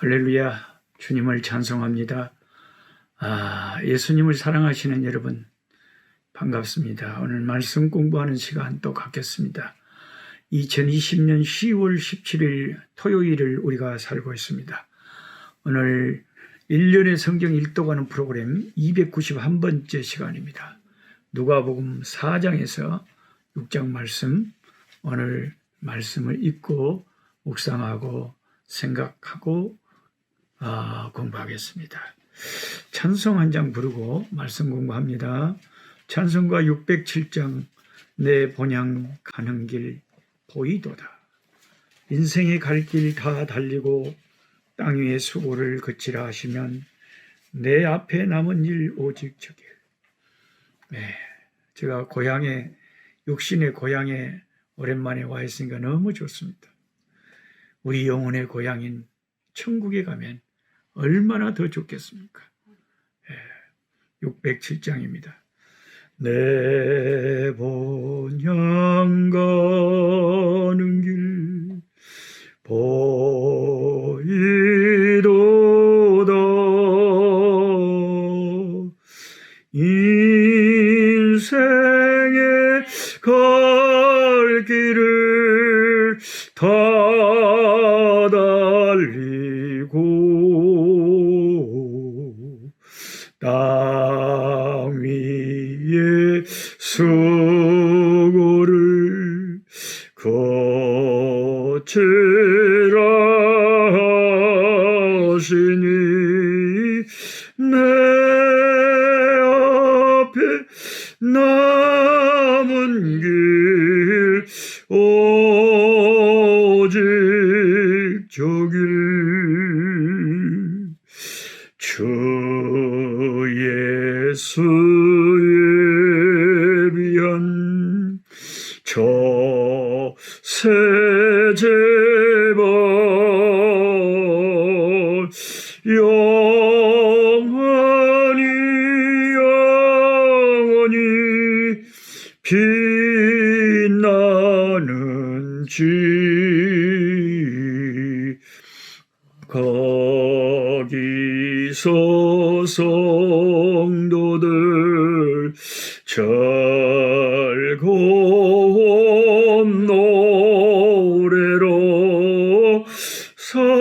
할렐루야, 주님을 찬송합니다. 예수님을 사랑하시는 여러분 반갑습니다. 오늘 말씀 공부하는 시간 또 갖겠습니다. 2020년 10월 17일 토요일을 우리가 살고 있습니다. 오늘 1년의 성경 읽도가는 프로그램 291번째 시간입니다. 누가복음 4장에서 6장 말씀, 오늘 말씀을 읽고 묵상하고 생각하고 공부하겠습니다. 찬송 한 장 부르고 말씀 공부합니다. 찬송가 607장 내 본향 가는 길 보이도다. 인생의 갈 길 다 달리고 땅 위의 수고를 그치라 하시면 내 앞에 남은 일 오직 저 길. 제가 고향에 육신의 고향에 오랜만에 와 있으니까 너무 좋습니다. 우리 영혼의 고향인 천국에 가면 얼마나 더 좋겠습니까? 607장입니다. 내 본향 가는 길 보이도다. 인생의 갈 길을 다 달리고 땅 위에 수고를 거치라 하시니 내 앞에 남은 길 오직 저 길. 주 예수에 비한 저 새 제발 영원히 빛나는지 거기서 성도들 즐거운 노래로 사랑의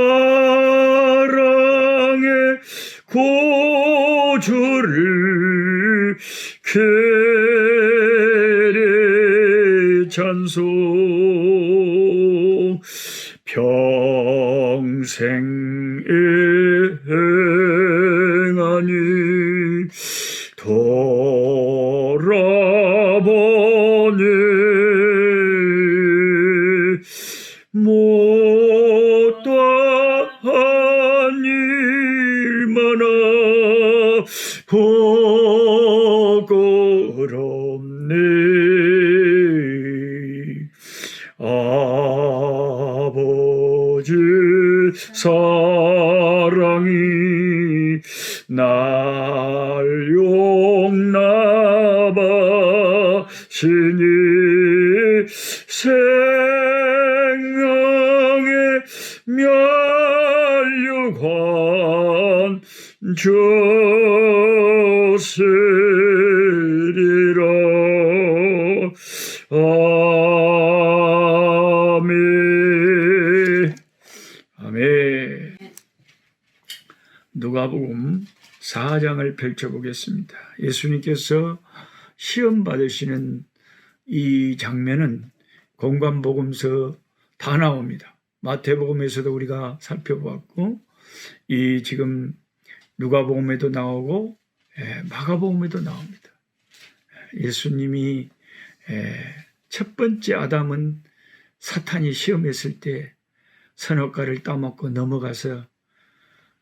구주를 계리 찬송 평생 행하니 돌아보니 못다한 일마나 부끄럽네. 아버지 사랑이 날 용납하시니 생명의 면류관 주시리라. 아멘. 누가복음 4장을 펼쳐보겠습니다. 예수님께서 시험 받으시는 이 장면은 공관복음서 다 나옵니다. 마태복음에서도 우리가 살펴보았고, 이 지금 누가복음에도 나오고 마가복음에도 나옵니다. 예수님이 첫 번째 아담은 사탄이 시험했을 때 선악과를 따먹고 넘어가서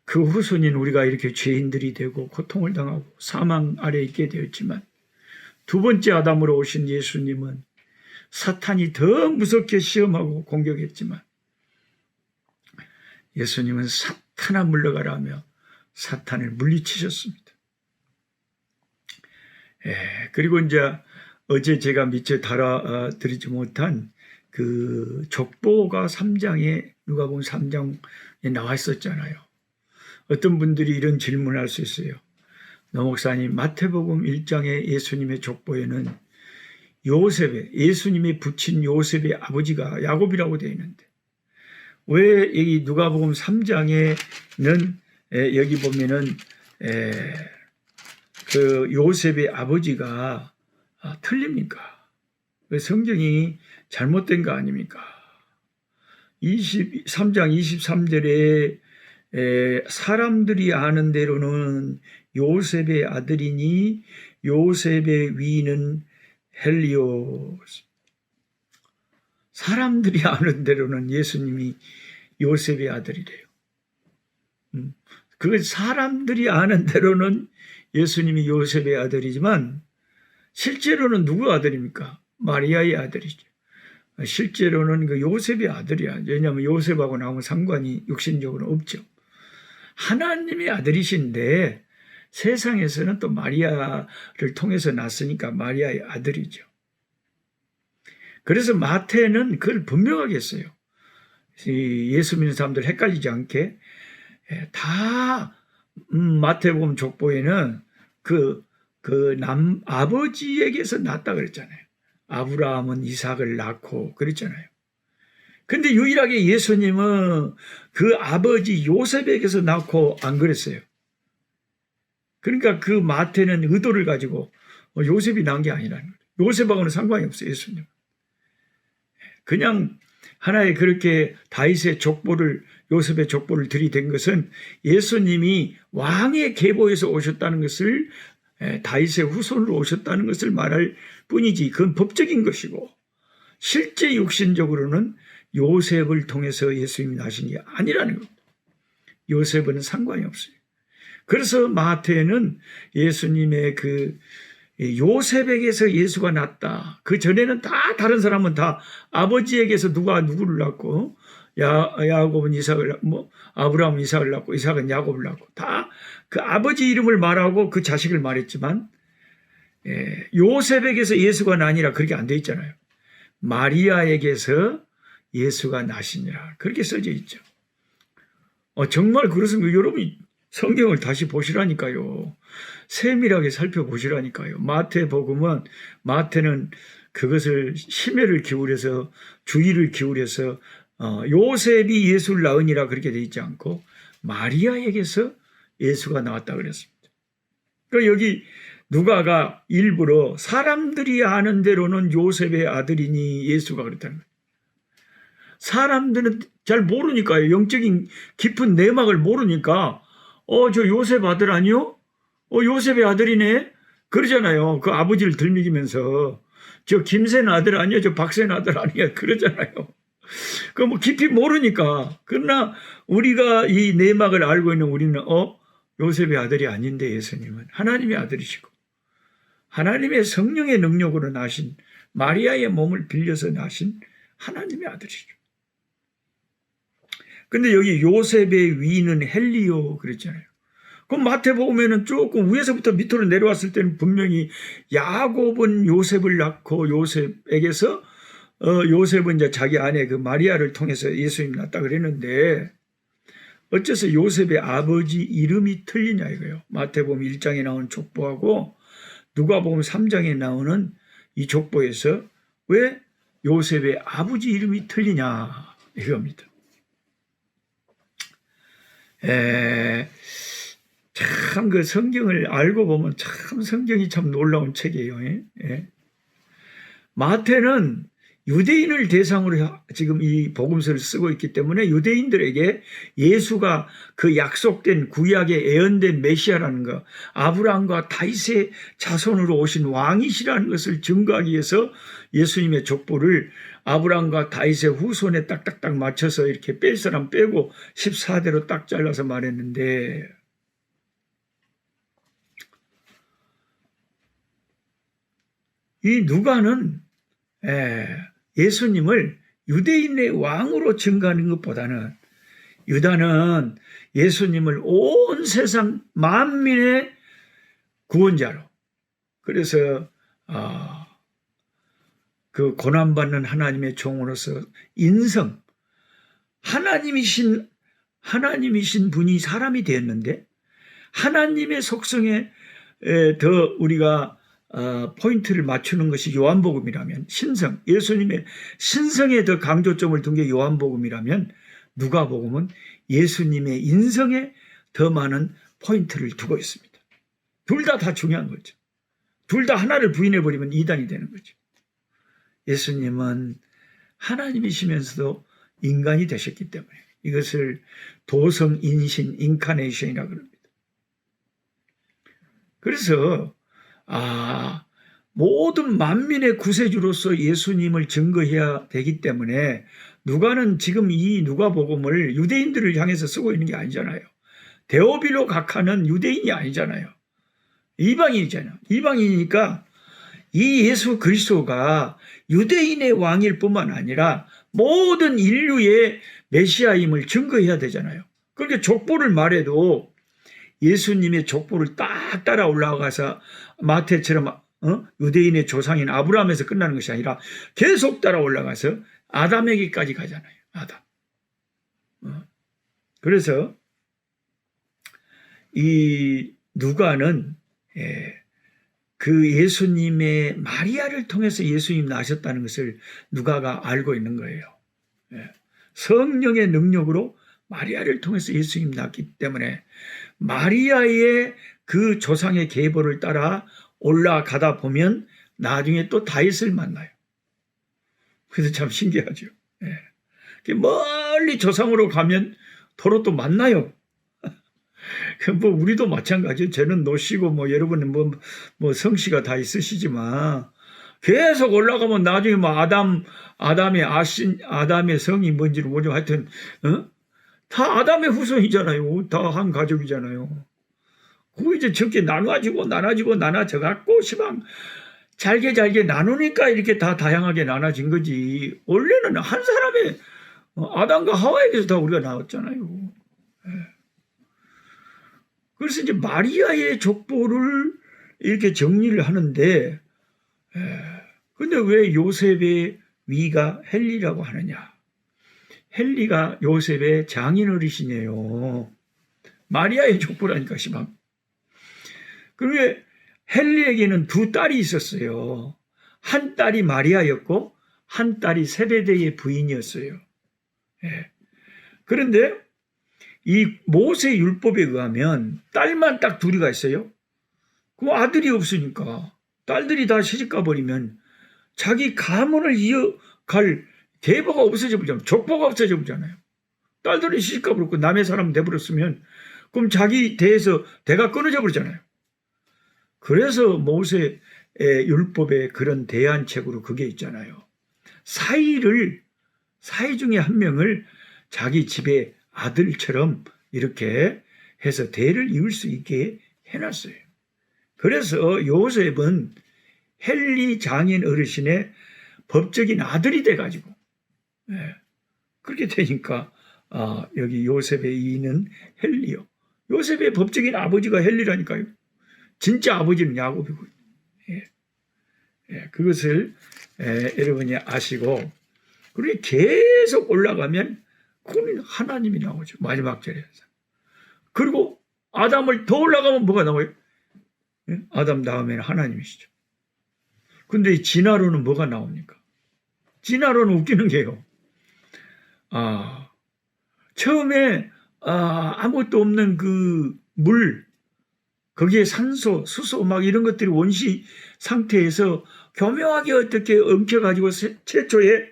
그 후손인 우리가 이렇게 죄인들이 되고 고통을 당하고 사망 아래 있게 되었지만, 두 번째 아담으로 오신 예수님은 사탄이 더 무섭게 시험하고 공격했지만 예수님은 사탄아 물러가라 하며 사탄을 물리치셨습니다. 그리고 이제 어제 제가 미처 달아드리지 못한 그 족보가 3장에 누가복음 3장에 나와 있었잖아요. 어떤 분들이 이런 질문을 할 수 있어요. 노 목사님, 마태복음 1장의 예수님의 족보에는 요셉의, 예수님이 붙인 요셉의 아버지가 야곱이라고 되어 있는데 왜 여기 누가복음 3장에는 여기 보면은 그 요셉의 아버지가 틀립니까? 왜 성경이 잘못된 거 아닙니까? 3장 23절에 사람들이 아는 대로는 요셉의 아들이니 요셉의 위는 헬리오스. 사람들이 아는 대로는 예수님이 요셉의 아들이래요. 그 사람들이 아는 대로는 예수님이 요셉의 아들이지만 실제로는 누구 아들입니까? 마리아의 아들이죠. 실제로는 그 요셉의 아들이야. 왜냐하면 요셉하고는 아무 상관이 육신적으로 없죠. 하나님의 아들이신데 세상에서는 또 마리아를 통해서 났으니까 마리아의 아들이죠. 그래서 마태는 그걸 분명하게 했어요. 예수 믿는 사람들 헷갈리지 않게 다 마태복음 족보에는 아버지에게서 났다 그랬잖아요. 아브라함은 이삭을 낳고 그랬잖아요. 근데 유일하게 예수님은 그 아버지 요셉에게서 낳고 안 그랬어요. 그러니까 그 마태는 의도를 가지고 요셉이 낳은 게 아니라는 거예요. 요셉하고는 상관이 없어요, 예수님. 그냥 하나의 그렇게 다윗의 족보를, 요셉의 족보를 들이댄 것은 예수님이 왕의 계보에서 오셨다는 것을, 다윗의 후손으로 오셨다는 것을 말할 뿐이지 그건 법적인 것이고 실제 육신적으로는 요셉을 통해서 예수님이 나신 게 아니라는 겁니다. 요셉은 상관이 없어요. 그래서 마태는 예수님의 그 요셉에게서 예수가 났다. 그 전에는 다 다른 사람은 다 아버지에게서 누가 누구를 낳고 야곱은 이삭을 아브라함은 이삭을 낳고 이삭은 야곱을 낳고 다 그 아버지 이름을 말하고 그 자식을 말했지만 요셉에게서 예수가 나니라 그렇게 안 돼 있잖아요. 마리아에게서 예수가 나시니라 그렇게 써져 있죠. 정말 그렇습니까? 여러분이 성경을 다시 보시라니까요. 세밀하게 살펴보시라니까요. 마태는 그것을 심혈을 기울여서 주의를 기울여서 요셉이 예수를 낳으니라 그렇게 돼 있지 않고 마리아에게서 예수가 나왔다 그랬습니다. 그러니까 여기 누가가 일부러 사람들이 아는 대로는 요셉의 아들이니 예수가 그랬다는 거예요. 사람들은 잘 모르니까요. 영적인 깊은 내막을 모르니까 저 요셉 아들 아니요? 요셉의 아들이네? 그러잖아요. 그 아버지를 들먹이면서 저 김새는 아들 아니야? 저 박새는 아들 아니야? 그러잖아요. 그 뭐 깊이 모르니까. 그러나 우리가 이 내막을 알고 있는 우리는 요셉의 아들이 아닌데 예수님은 하나님의 아들이시고 하나님의 성령의 능력으로 나신 마리아의 몸을 빌려서 나신 하나님의 아들이죠. 근데 여기 요셉의 위는 헬리오 그랬잖아요. 그럼 마태복음에는 조금 위에서부터 밑으로 내려왔을 때는 분명히 야곱은 요셉을 낳고 요셉에게서 요셉은 이제 자기 아내 그 마리아를 통해서 예수님 낳았다 그랬는데 어째서 요셉의 아버지 이름이 틀리냐 이거예요. 마태복음 1장에 나오는 족보하고 누가복음 3장에 나오는 이 족보에서 왜 요셉의 아버지 이름이 틀리냐 이겁니다. 참 그 성경을 알고 보면 참 성경이 참 놀라운 책이에요. 마태는 유대인을 대상으로 지금 이 복음서를 쓰고 있기 때문에 유대인들에게 예수가 그 약속된 구약의 예언된 메시아라는 것, 아브라함과 다윗의 자손으로 오신 왕이시라는 것을 증거하기 위해서 예수님의 족보를 아브라함과 다윗의 후손에 딱딱딱 맞춰서 이렇게 뺄 사람 빼고 14대로 딱 잘라서 말했는데 이 누가는 예수님을 유대인의 왕으로 증거하는 것보다는 유다는 예수님을 온 세상 만민의 구원자로 그래서 그 고난받는 하나님의 종으로서 인성 하나님이신 하나님이신 분이 사람이 되었는데 하나님의 속성에 더 우리가 포인트를 맞추는 것이 요한복음이라면, 신성, 예수님의 신성에 더 강조점을 둔 게 요한복음이라면, 누가복음은 예수님의 인성에 더 많은 포인트를 두고 있습니다. 둘 다 중요한 거죠. 둘 다 하나를 부인해버리면 이단이 되는 거죠. 예수님은 하나님이시면서도 인간이 되셨기 때문에 이것을 도성인신, 인카네이션이라고 합니다. 그래서 모든 만민의 구세주로서 예수님을 증거해야 되기 때문에 누가는 지금 이 누가복음을 유대인들을 향해서 쓰고 있는 게 아니잖아요. 데오빌로 각하는 유대인이 아니잖아요. 이방인이잖아요. 이방인이니까 이 예수 그리스도가 유대인의 왕일 뿐만 아니라 모든 인류의 메시아임을 증거해야 되잖아요. 그렇게 족보를 말해도 예수님의 족보를 딱 따라 올라가서 마태처럼 유대인의 조상인 아브라함에서 끝나는 것이 아니라 계속 따라 올라가서 아담에게까지 가잖아요. 아담. 그래서 이 누가는 그 예수님의 마리아를 통해서 예수님 나셨다는 것을 누가가 알고 있는 거예요. 성령의 능력으로 마리아를 통해서 예수님 낳기 때문에 마리아의 그 조상의 계보를 따라 올라가다 보면 나중에 또 다윗을 만나요. 그래서 참 신기하죠. 멀리 조상으로 가면 도로 또 만나요. 뭐 우리도 마찬가지예요. 저는 노씨고 뭐 여러분은 뭐 성씨가 다 있으시지만 계속 올라가면 나중에 뭐 아담의 성이 뭔지를 모르죠. 하여튼 다 아담의 후손이잖아요. 다 한 가족이잖아요. 그거 이제 적게 나눠지고 나눠져 갖고 시방 잘게 나누니까 이렇게 다 다양하게 나눠진 거지. 원래는 한 사람의 아담과 하와에게서 다 우리가 나왔잖아요. 그래서 이제 마리아의 족보를 이렇게 정리를 하는데, 근데 왜 요셉의 위가 헬리라고 하느냐? 헬리가 요셉의 장인어르신이에요. 마리아의 족보라니까 시방. 그런데 헬리에게는 두 딸이 있었어요. 한 딸이 마리아였고 한 딸이 세베대의 부인이었어요. 그런데 이 모세 율법에 의하면 딸만 딱 둘이가 있어요. 그 아들이 없으니까 딸들이 다 시집가 버리면 자기 가문을 이어갈 계보가 없어져 버리잖아요. 족보가 없어져 버리잖아요. 딸들이 시집가 버렸고 남의 사람 돼버렸으면 그럼 자기 대에서 대가 끊어져 버리잖아요. 그래서 모세의 율법에 그런 대안책으로 그게 있잖아요. 사이 중에 한 명을 자기 집의 아들처럼 이렇게 해서 대를 이을 수 있게 해놨어요. 그래서 요셉은 헬리 장인 어르신의 법적인 아들이 돼가지고 그렇게 되니까 여기 요셉의 이는 헬리요. 요셉의 법적인 아버지가 헬리라니까요. 진짜 아버지는 야곱이고. 그것을 여러분이 아시고 그리고 계속 올라가면 그건 하나님이 나오죠. 마지막 절에서. 그리고 아담을 더 올라가면 뭐가 나와요? 아담 다음에는 하나님이시죠. 근데 진화로는 뭐가 나옵니까? 진화로는 웃기는 게요. 처음에 아무것도 없는 그 물, 거기에 산소, 수소 막 이런 것들이 원시 상태에서 교묘하게 어떻게 엉켜가지고 최초에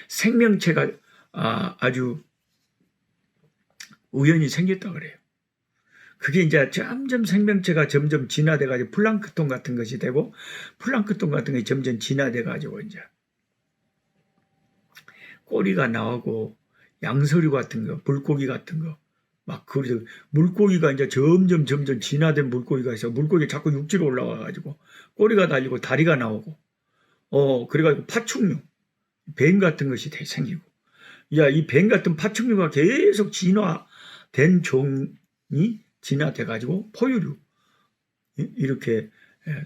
생명체가 아주 우연히 생겼다 그래요. 그게 이제 점점 생명체가 점점 진화돼가지고 플랑크톤 같은 것이 되고 플랑크톤 같은 것이 점점 진화돼가지고 이제 꼬리가 나오고 양서류 같은 거, 물고기 같은 거 막 그래서 물고기가 이제 점점 진화된 물고기가 있어. 물고기 자꾸 육지로 올라와가지고 꼬리가 달리고 다리가 나오고 그래가지고 파충류, 뱀 같은 것이 생기고 이 뱀 같은 파충류가 계속 진화된 종이 진화돼가지고 포유류 이렇게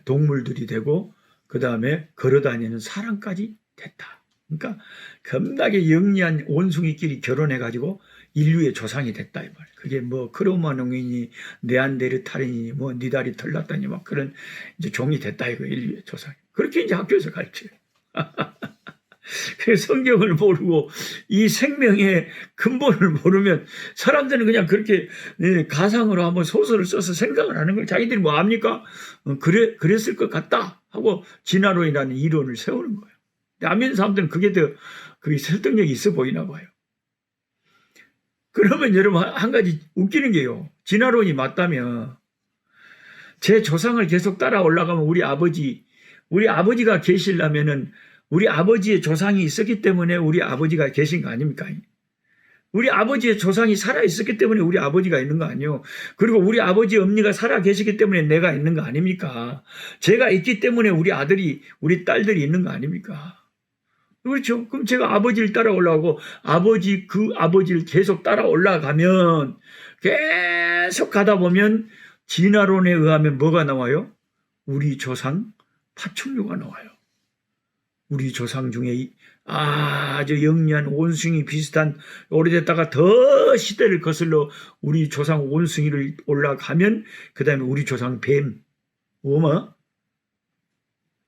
동물들이 되고 그 다음에 걸어다니는 사람까지 됐다. 그러니까 겁나게 영리한 원숭이끼리 결혼해가지고 인류의 조상이 됐다 이 말. 그게 뭐 크로마뇽이니 네안데르탈이니 뭐 니다리 털났다니 막 그런 이제 종이 됐다 이거 인류의 조상. 그렇게 이제 학교에서 가르쳐요. 그래서 성경을 모르고 이 생명의 근본을 모르면 사람들은 그냥 그렇게 가상으로 한번 소설을 써서 생각을 하는 걸 자기들이 뭐 압니까? 그랬을 것 같다 하고 진화론이라는 이론을 세우는 거예요. 안 믿는 사람들은 그게 더 그게 설득력이 있어 보이나 봐요. 그러면 여러분 한 가지 웃기는 게요. 진화론이 맞다면 제 조상을 계속 따라 올라가면 우리 아버지가 계시려면은 우리 아버지의 조상이 있었기 때문에 우리 아버지가 계신 거 아닙니까? 우리 아버지의 조상이 살아 있었기 때문에 우리 아버지가 있는 거 아니에요. 그리고 우리 아버지 엄니가 살아 계시기 때문에 내가 있는 거 아닙니까? 제가 있기 때문에 우리 아들이 우리 딸들이 있는 거 아닙니까? 그렇죠. 그럼 제가 아버지를 따라 올라가고 그 아버지를 계속 따라 올라가면 계속 가다 보면 진화론에 의하면 뭐가 나와요? 우리 조상 파충류가 나와요. 우리 조상 중에 아주 영리한 원숭이 비슷한 오래됐다가 더 시대를 거슬러 우리 조상 원숭이를 올라가면 그 다음에 우리 조상 뱀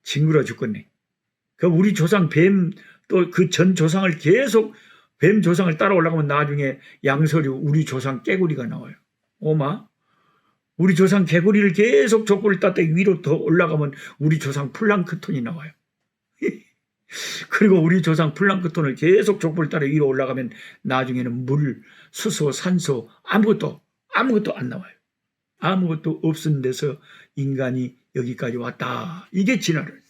징그러 죽겠네. 그 우리 조상 뱀 또 그 전 조상을 계속 뱀 조상을 따라 올라가면 나중에 양서류 우리 조상 깨구리가 나와요. 우리 조상 개구리를 계속 족구를 따다 위로 더 올라가면 우리 조상 플랑크톤이 나와요. 그리고 우리 조상 플랑크톤을 계속 족보를 따라 위로 올라가면 나중에는 물, 수소, 산소 아무것도 안 나와요. 아무것도 없은 데서 인간이 여기까지 왔다. 이게 진화를.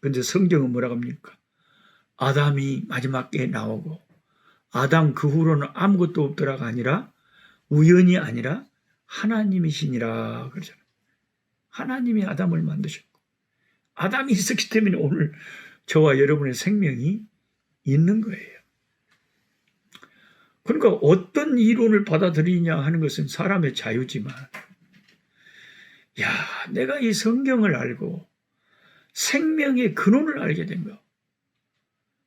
근데 성경은 뭐라고 합니까? 아담이 마지막에 나오고 아담 그 후로는 아무것도 없더라가 아니라 우연이 아니라 하나님이시니라 그러잖아요. 하나님이 아담을 만드셨고 아담이 있었기 때문에 오늘 저와 여러분의 생명이 있는 거예요. 그러니까 어떤 이론을 받아들이냐 하는 것은 사람의 자유지만 내가 이 성경을 알고 생명의 근원을 알게 된 거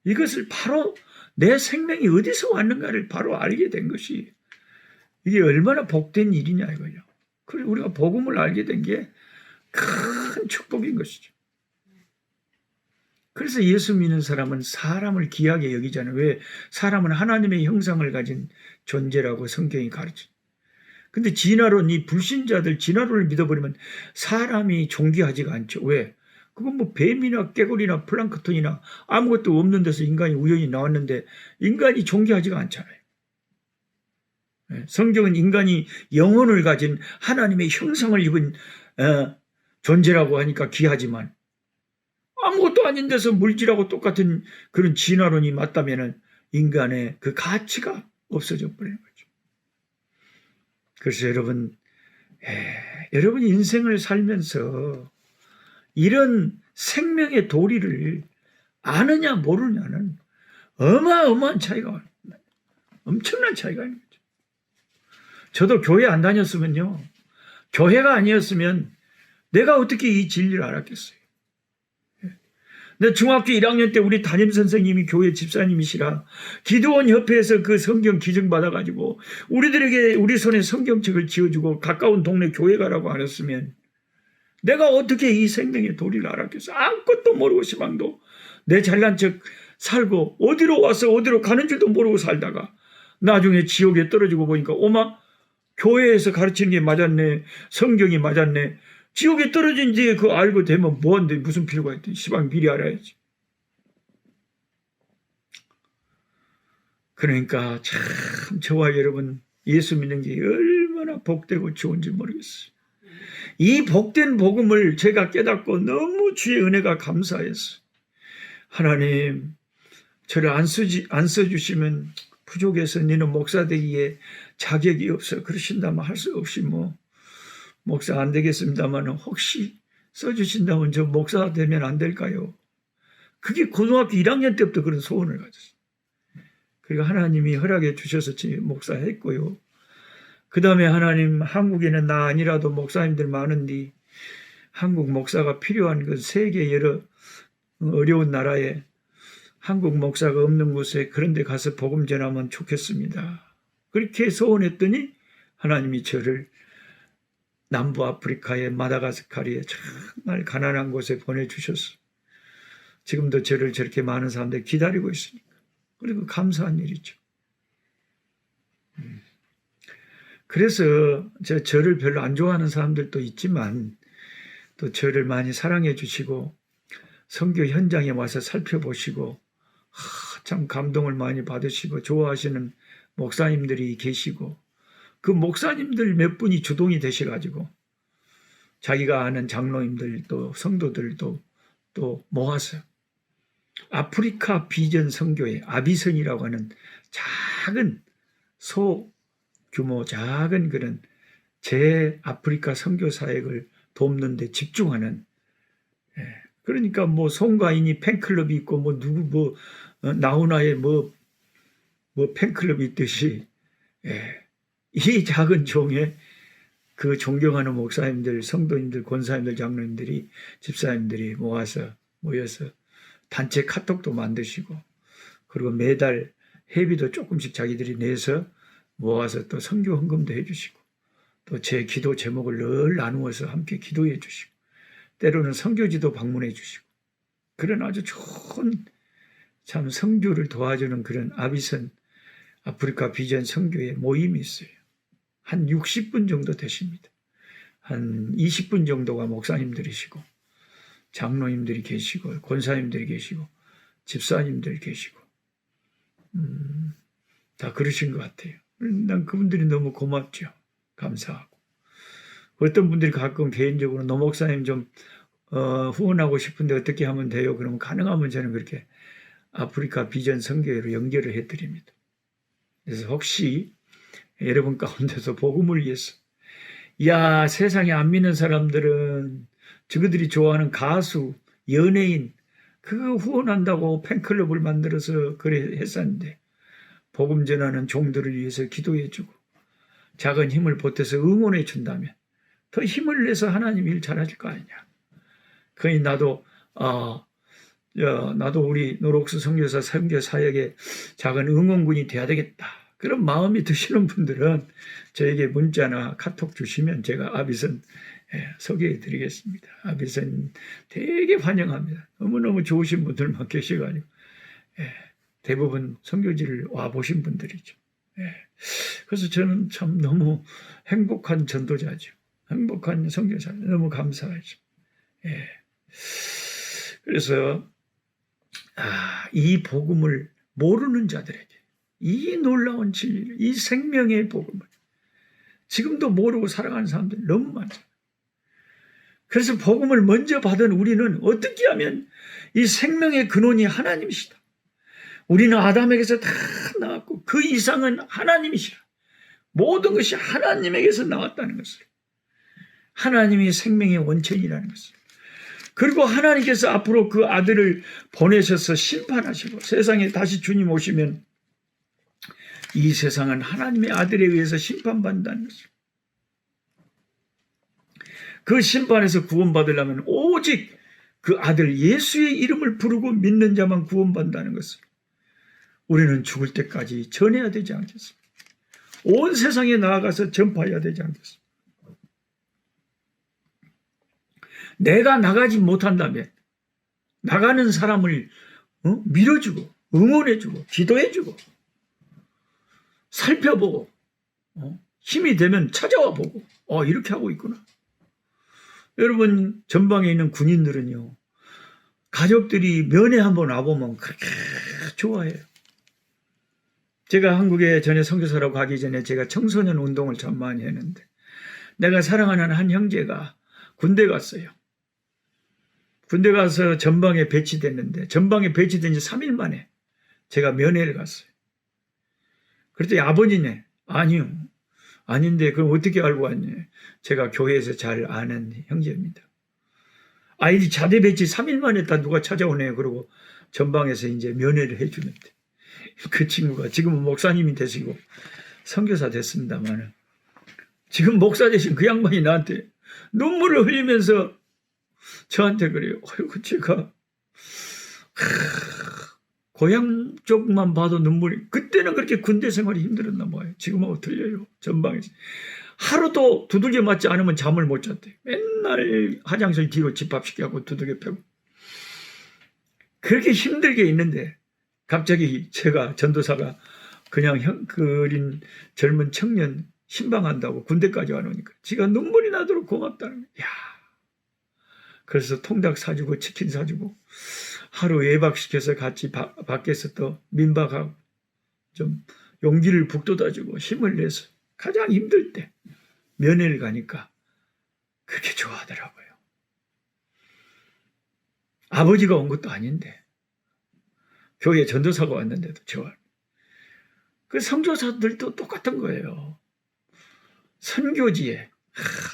이것을 바로 내 생명이 어디서 왔는가를 바로 알게 된 것이 이게 얼마나 복된 일이냐 이거죠. 그리고 우리가 복음을 알게 된 게 큰 축복인 것이죠. 그래서 예수 믿는 사람은 사람을 귀하게 여기잖아요. 왜? 사람은 하나님의 형상을 가진 존재라고 성경이 가르쳐요. 근데 진화론, 이 불신자들 진화론을 믿어버리면 사람이 존귀하지가 않죠. 왜? 그건 뭐 뱀이나 깨구리나 플랑크톤이나 아무것도 없는 데서 인간이 우연히 나왔는데 인간이 존귀하지가 않잖아요. 성경은 인간이 영혼을 가진 하나님의 형상을 입은 존재라고 하니까 귀하지만 아무것도 아닌 데서 물질하고 똑같은 그런 진화론이 맞다면 인간의 그 가치가 없어져 버리는 거죠. 그래서 여러분 인생을 살면서 이런 생명의 도리를 아느냐 모르냐는 어마어마한 차이가 엄청난 차이가 있는 거죠. 저도 교회 안 다녔으면요. 교회가 아니었으면 내가 어떻게 이 진리를 알았겠어요. 근데 중학교 1학년 때 우리 담임선생님이 교회 집사님이시라 기도원 협회에서 그 성경 기증받아가지고 우리들에게 우리 손에 성경책을 지어주고 가까운 동네 교회 가라고 하셨으면 내가 어떻게 이 생명의 도리를 알았겠어. 아무것도 모르고 시방도 내 잘난 척 살고 어디로 와서 어디로 가는 줄도 모르고 살다가 나중에 지옥에 떨어지고 보니까 교회에서 가르치는 게 맞았네. 성경이 맞았네. 지옥에 떨어진 뒤에 그거 알고 되면 뭐한데 무슨 필요가 있대. 시방 미리 알아야지. 그러니까 참 저와 여러분 예수 믿는 게 얼마나 복되고 좋은지 모르겠어요. 이 복된 복음을 제가 깨닫고 너무 주의 은혜가 감사했어요. 하나님 저를 안 써주시면 부족해서 너는 목사 되기에 자격이 없어 그러신다면 할 수 없이 목사 안 되겠습니다만 혹시 써주신다면 저 목사 되면 안 될까요? 그게 고등학교 1학년 때부터 그런 소원을 가졌어요. 그리고 하나님이 허락해 주셔서 목사했고요. 그 다음에 하나님 한국에는 나 아니라도 목사님들 많은데 한국 목사가 필요한 그 세계 여러 어려운 나라에 한국 목사가 없는 곳에 그런 데 가서 복음 전하면 좋겠습니다. 그렇게 소원했더니 하나님이 저를 남부 아프리카의 마다가스카르에 정말 가난한 곳에 보내주셨어요. 지금도 저를 저렇게 많은 사람들이 기다리고 있으니까. 그리고 감사한 일이죠. 그래서 저를 별로 안 좋아하는 사람들도 있지만 또 저를 많이 사랑해 주시고 선교 현장에 와서 살펴보시고 참 감동을 많이 받으시고 좋아하시는 목사님들이 계시고 그 목사님들 몇 분이 주동이 되셔가지고 자기가 아는 장로님들 또 성도들도 또 모아서 아프리카 비전 선교회 아비선이라고 하는 작은 소규모 작은 그런 제 아프리카 선교 사역을 돕는 데 집중하는 그러니까 뭐 송가인이 팬클럽이 있고 뭐 누구 나훈아의 뭐 팬클럽이 있듯이 이 작은 종에 그 존경하는 목사님들, 성도님들, 권사님들, 장로님들이 집사님들이 모여서 단체 카톡도 만드시고 그리고 매달 회비도 조금씩 자기들이 내서 모아서 또 선교 헌금도 해주시고 또 제 기도 제목을 늘 나누어서 함께 기도해 주시고 때로는 선교지도 방문해 주시고 그런 아주 좋은 참 선교를 도와주는 그런 아비선 아프리카 비전 선교의 모임이 있어요. 한 60분 정도 되십니다. 한 20분 정도가 목사님들이시고 장로님들이 계시고 권사님들이 계시고 집사님들이 계시고 다 그러신 것 같아요. 난 그분들이 너무 고맙죠. 감사하고 어떤 분들이 가끔 개인적으로 노 목사님 좀 후원하고 싶은데 어떻게 하면 돼요? 그러면 가능하면 저는 그렇게 아프리카 비전 선교회로 연결을 해드립니다. 그래서 혹시 여러분 가운데서 복음을 위해서 세상에 안 믿는 사람들은 저그들이 좋아하는 가수, 연예인 그거 후원한다고 팬클럽을 만들어서 그래 했었는데 복음 전하는 종들을 위해서 기도해주고 작은 힘을 보태서 응원해 준다면 더 힘을 내서 하나님 일 잘하실 거 아니냐. 그러니 나도 우리 노록스 선교사 선교 사역의 작은 응원군이 돼야 되겠다. 그런 마음이 드시는 분들은 저에게 문자나 카톡 주시면 제가 아비선 소개해 드리겠습니다. 아비선 되게 환영합니다. 너무너무 좋으신 분들만 계셔가지고 대부분 선교지를 와보신 분들이죠. 그래서 저는 참 너무 행복한 전도자죠. 행복한 선교사 너무 감사하죠. 그래서 이 복음을 모르는 자들에게 이 놀라운 진리를 이 생명의 복음을 지금도 모르고 살아가는 사람들이 너무 많잖아요. 그래서 복음을 먼저 받은 우리는 어떻게 하면 이 생명의 근원이 하나님이시다. 우리는 아담에게서 다 나왔고 그 이상은 하나님이시라. 모든 것이 하나님에게서 나왔다는 것을. 하나님이 생명의 원천이라는 것을. 그리고 하나님께서 앞으로 그 아들을 보내셔서 심판하시고 세상에 다시 주님 오시면 이 세상은 하나님의 아들에 의해서 심판받는다는 것을. 그 심판에서 구원받으려면 오직 그 아들 예수의 이름을 부르고 믿는 자만 구원받는다는 것을 우리는 죽을 때까지 전해야 되지 않겠습니까? 온 세상에 나아가서 전파해야 되지 않겠습니까? 내가 나가지 못한다면 나가는 사람을 밀어주고 응원해주고 기도해주고 살펴보고 힘이 되면 찾아와 보고 이렇게 하고 있구나. 여러분 전방에 있는 군인들은요. 가족들이 면회 한번 와보면 그렇게 좋아해요. 제가 한국에 전에 선교사라고 가기 전에 제가 청소년 운동을 참 많이 했는데 내가 사랑하는 한 형제가 군대 갔어요. 군대 가서 전방에 배치됐는데 전방에 배치된 지 3일 만에 제가 면회를 갔어요. 그랬더니 아버지네. 아니요. 아닌데 그럼 어떻게 알고 왔냐. 제가 교회에서 잘 아는 형제입니다. 아이디 자대 배치 3일 만에 다 누가 찾아오네요. 그러고 전방에서 이제 면회를 해주는데 그 친구가 지금은 목사님이 되시고 선교사 됐습니다만 지금 목사 되신 그 양반이 나한테 눈물을 흘리면서 저한테 그래요. 아이고 제가 고향 쪽만 봐도 눈물이, 그때는 그렇게 군대 생활이 힘들었나 봐요. 지금하고 틀려요. 전방에서. 하루도 두들겨 맞지 않으면 잠을 못 잤대. 맨날 화장실 뒤로 집합시켜갖고 두들겨 패고. 그렇게 힘들게 있는데 갑자기 제가 전도사가 그냥 어린 젊은 청년 신방한다고 군대까지 와놓으니까 지가 눈물이 나도록 고맙다는 거야. 야, 그래서 통닭 사주고 치킨 사주고 하루 외박시켜서 같이 밖에서 또 민박하고 좀 용기를 북돋아주고 힘을 내서 가장 힘들 때 면회를 가니까 그렇게 좋아하더라고요. 아버지가 온 것도 아닌데 교회 전도사가 왔는데도 좋아요. 그 선교사들도 똑같은 거예요. 선교지에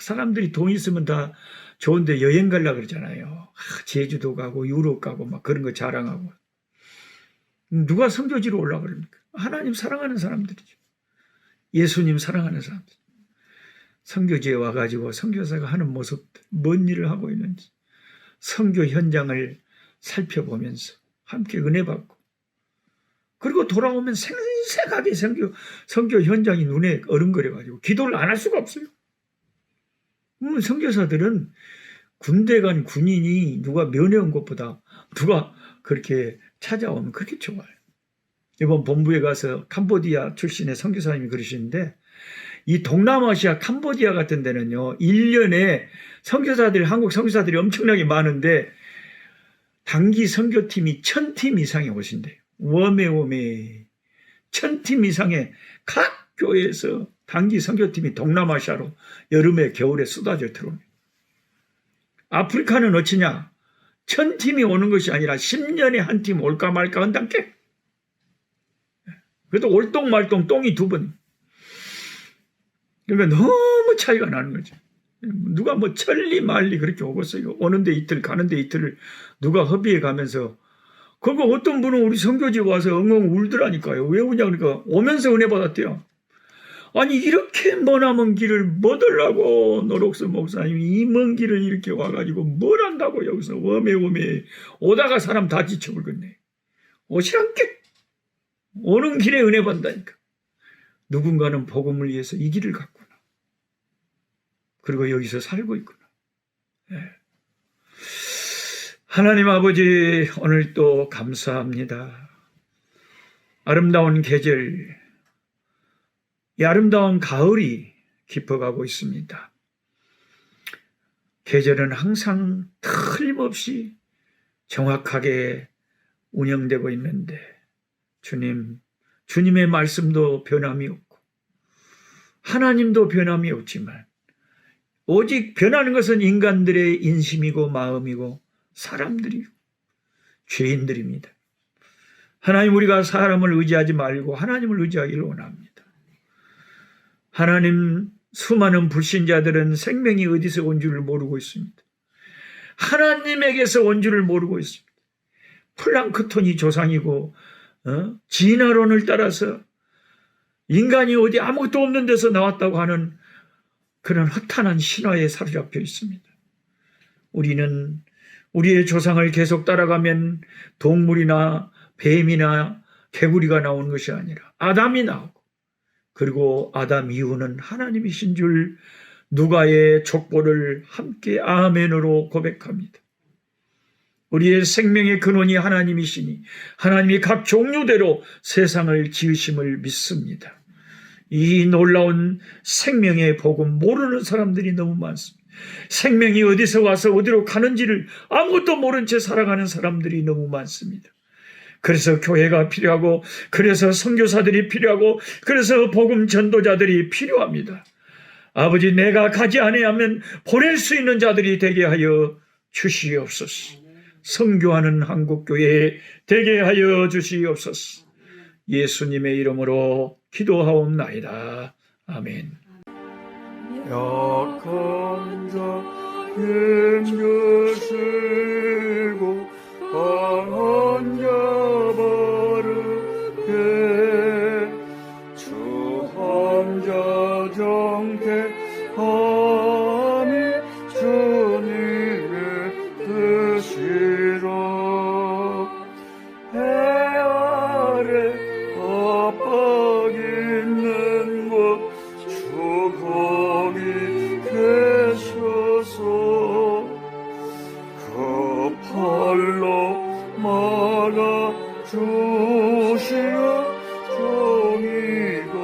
사람들이 돈 있으면 다 좋은데 여행 가려고 그러잖아요. 제주도 가고 유럽 가고 막 그런 거 자랑하고. 누가 선교지로 올라가 그럽니까? 하나님 사랑하는 사람들이죠. 예수님 사랑하는 사람들. 선교지에 와가지고 선교사가 하는 모습들, 뭔 일을 하고 있는지 선교 현장을 살펴보면서 함께 은혜 받고, 그리고 돌아오면 생생하게 선교 현장이 눈에 어른거려가지고 기도를 안 할 수가 없어요. 선교사들은 군대 간 군인이 누가 면회 온 것보다 누가 그렇게 찾아오면 그렇게 좋아요. 이번 본부에 가서 캄보디아 출신의 선교사님이 그러시는데, 이 동남아시아 캄보디아 같은 데는요 1년에 선교사들이, 한국 선교사들이 엄청나게 많은데 단기 선교팀이 1000팀 이상이 오신대요. 워메 1000팀 이상의 각 교회에서 단기 선교팀이 동남아시아로 여름에 겨울에 쏟아져 들어옵니다. 아프리카는 어찌냐? 1000팀이 오는 것이 아니라 10년에 한 팀 올까 말까 한단께. 그래도 올똥말똥 똥이 2번. 그러니까 너무 차이가 나는 거죠. 누가 뭐 천리 말리 그렇게 오겠어요. 오는데 이틀 가는데 이틀을 누가 허비해 가면서. 그거 어떤 분은 우리 선교지 와서 엉엉 울더라니까요. 왜 우냐 그러니까 오면서 은혜 받았대요. 아니 이렇게 머나먼 길을 뭐 들라고 노록스 목사님이 이 먼 길을 이렇게 와가지고 뭘 한다고 여기서 워메 오다가 사람 다 지쳐버렸네. 오시란께 오는 길에 은혜 받는다니까. 누군가는 복음을 위해서 이 길을 갔구나. 그리고 여기서 살고 있구나. 네. 하나님 아버지, 오늘 또 감사합니다. 아름다운 계절, 이 아름다운 가을이 깊어가고 있습니다. 계절은 항상 틀림없이 정확하게 운영되고 있는데 주님의 말씀도 변함이 없고 하나님도 변함이 없지만 오직 변하는 것은 인간들의 인심이고 마음이고 사람들이고 죄인들입니다. 하나님, 우리가 사람을 의지하지 말고 하나님을 의지하기를 원합니다. 하나님, 수많은 불신자들은 생명이 어디서 온 줄을 모르고 있습니다. 하나님에게서 온 줄을 모르고 있습니다. 플랑크톤이 조상이고 진화론을 따라서 인간이 어디 아무것도 없는 데서 나왔다고 하는 그런 허탄한 신화에 사로잡혀 있습니다. 우리는 우리의 조상을 계속 따라가면 동물이나 뱀이나 개구리가 나오는 것이 아니라 아담이 나오고, 그리고 아담 이후는 하나님이신 줄 누가의 족보를 함께 아멘으로 고백합니다. 우리의 생명의 근원이 하나님이시니 하나님이 각 종류대로 세상을 지으심을 믿습니다. 이 놀라운 생명의 복음 모르는 사람들이 너무 많습니다. 생명이 어디서 와서 어디로 가는지를 아무것도 모른 채 살아가는 사람들이 너무 많습니다. 그래서 교회가 필요하고, 그래서 선교사들이 필요하고, 그래서 복음 전도자들이 필요합니다. 아버지, 내가 가지 아니하면 보낼 수 있는 자들이 되게 하여 주시옵소서. 선교하는 한국교회에 되게 하여 주시옵소서. 예수님의 이름으로 기도하옵나이다. 아멘. 약한 자 힘주시고 강한 자 바르게 주함자 정택함이 주님의 뜻이라. 주시어 종이고